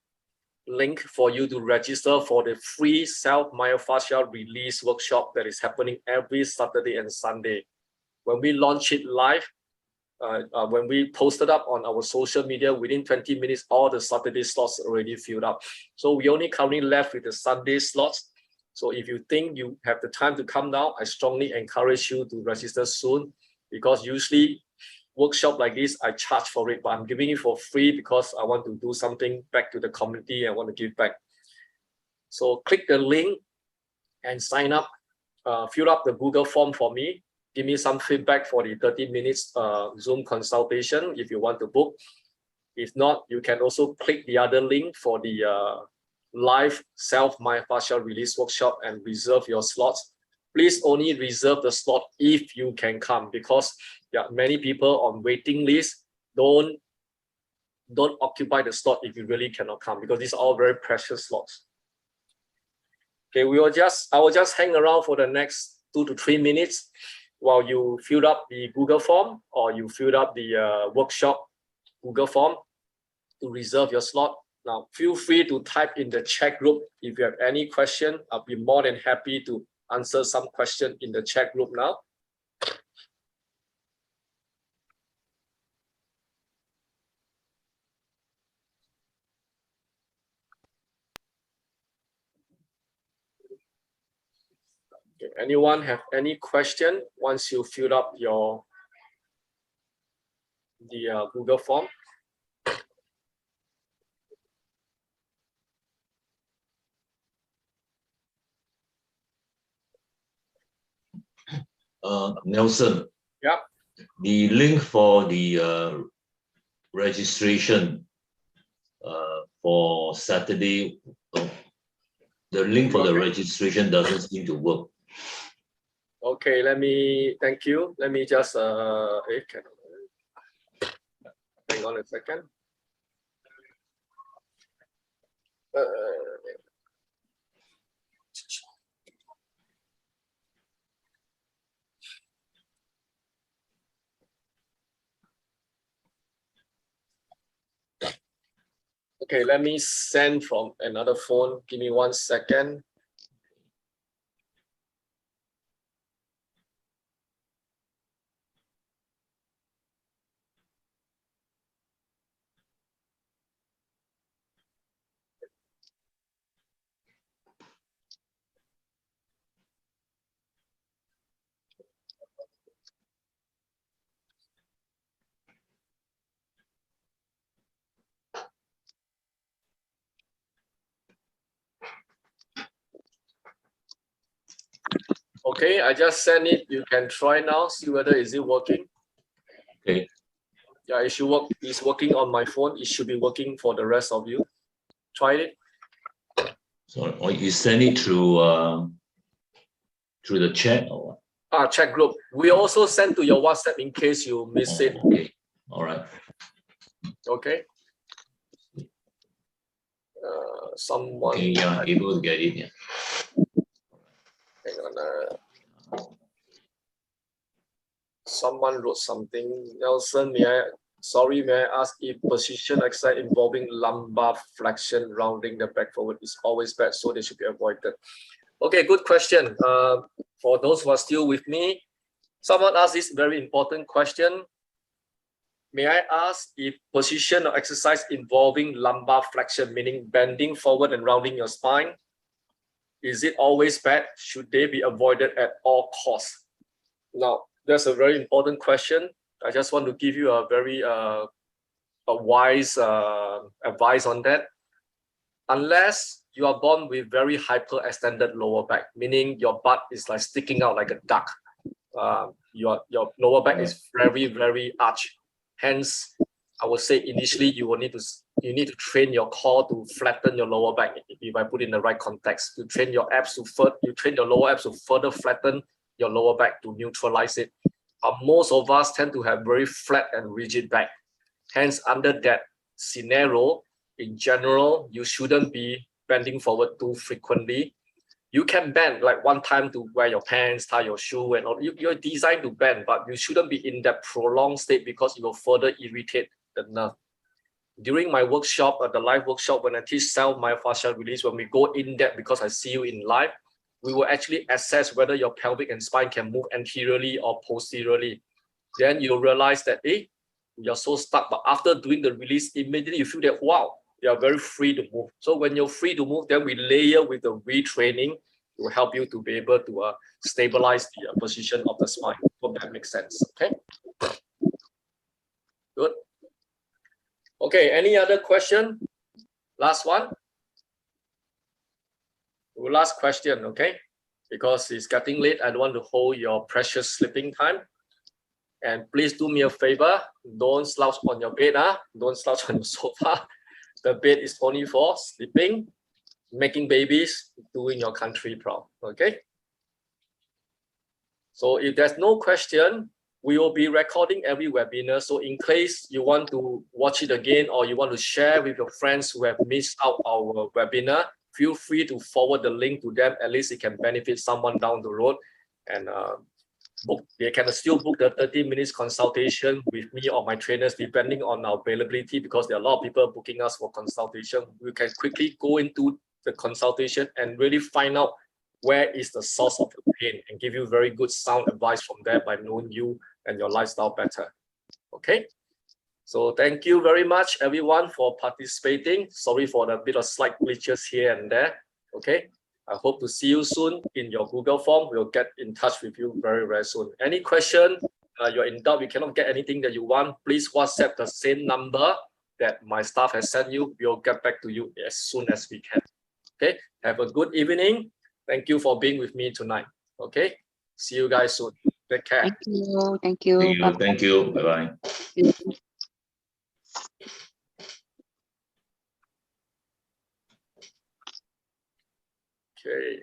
link for you to register for the free self-myofascial release workshop that is happening every Saturday and Sunday. When we launch it live, when we posted up on our social media, within 20 minutes, all the Saturday slots already filled up. So we only currently left with the Sunday slots. So if you think you have the time to come down, I strongly encourage you to register soon, because usually workshop like this, I charge for it, but I'm giving it for free because I want to do something back to the community. I want to give back. So click the link and sign up, fill up the Google form for me. Give me some feedback for the 30 minutes Zoom consultation if you want to book. If not, you can also click the other link for the live self-myofascial release workshop and reserve your slots. Please only reserve the slot if you can come, because there are many people on waiting list. Don't occupy the slot if you really cannot come, because these are all very precious slots. Okay, I will just hang around for the next 2 to 3 minutes while you fill up the Google form or you fill up the workshop Google form to reserve your slot. Now, feel free to type in the chat group if you have any question. I'll be more than happy to answer some question in the chat group now. Okay, anyone have any question once you filled up the Google form? Nelson. Yeah. The link for the registration for Saturday, the link for the registration doesn't seem to work. Okay, thank you. Let me just, hang on a second. Okay, let me send from another phone. Give me 1 second. Okay, I just sent it. You can try now, see whether is it working. Okay. Yeah, it should work. It's working on my phone. It should be working for the rest of you. Try it. So or you send it through the chat or what? Chat group. We also send to your WhatsApp in case you miss it. Okay. All right. Okay. Someone. Okay, yeah, able to get it. Yeah. Hang on. Someone wrote something. Nelson, may I ask if position exercise involving lumbar flexion, rounding the back forward is always bad, so they should be avoided. Okay, good question. For those who are still with me, someone asked this very important question. May I ask if position or exercise involving lumbar flexion, meaning bending forward and rounding your spine, is it always bad? Should they be avoided at all costs? Now, that's a very important question. I just want to give you a very wise advice on that. Unless you are born with very hyperextended lower back, meaning your butt is like sticking out like a duck. Your lower back is very, very arched. Hence, I would say initially you need to train your core to flatten your lower back. If I put it in the right context, to train your abs you train your lower abs to further flatten your lower back to neutralize it. Most of us tend to have very flat and rigid back. Hence, under that scenario, in general, you shouldn't be bending forward too frequently. You can bend like one time to wear your pants, tie your shoe, and all. You're designed to bend, but you shouldn't be in that prolonged state because it will further irritate the nerve. During my workshop, the live workshop, when I teach self-myofascial release, when we go in depth, because I see you in live, we will actually assess whether your pelvic and spine can move anteriorly or posteriorly. Then you'll realize that, you're so stuck. But after doing the release, immediately you feel that, wow, you are very free to move. So when you're free to move, then we layer with the retraining to help you to be able to stabilize the position of the spine. Hope that makes sense. Okay. Good. Okay. Any other question? Last one. Last question. Okay. Because it's getting late, I don't want to hold your precious sleeping time. And please do me a favor. Don't slouch on your bed. Don't slouch on your sofa. The bed is only for sleeping, making babies, doing your country proud. Okay. So if there's no question, we will be recording every webinar. So in case you want to watch it again or you want to share with your friends who have missed out our webinar, feel free to forward the link to them. At least it can benefit someone down the road. And they can still book the 30 minutes consultation with me or my trainers, depending on our availability, because there are a lot of people booking us for consultation. We can quickly go into the consultation and really find out where is the source of the pain and give you very good sound advice from there by knowing you and your lifestyle better. Okay. So thank you very much, everyone, for participating. Sorry for the bit of slight glitches here and there. Okay. I hope to see you soon in your Google form. We'll get in touch with you very, very soon. Any question, you're in doubt, you cannot get anything that you want, please WhatsApp the same number that my staff has sent you. We'll get back to you as soon as we can. Okay, have a good evening. Thank you for being with me tonight. Okay, see you guys soon. Take care. Thank you. Thank you. Thank you. Bye-bye. Thank you. Bye-bye. Okay.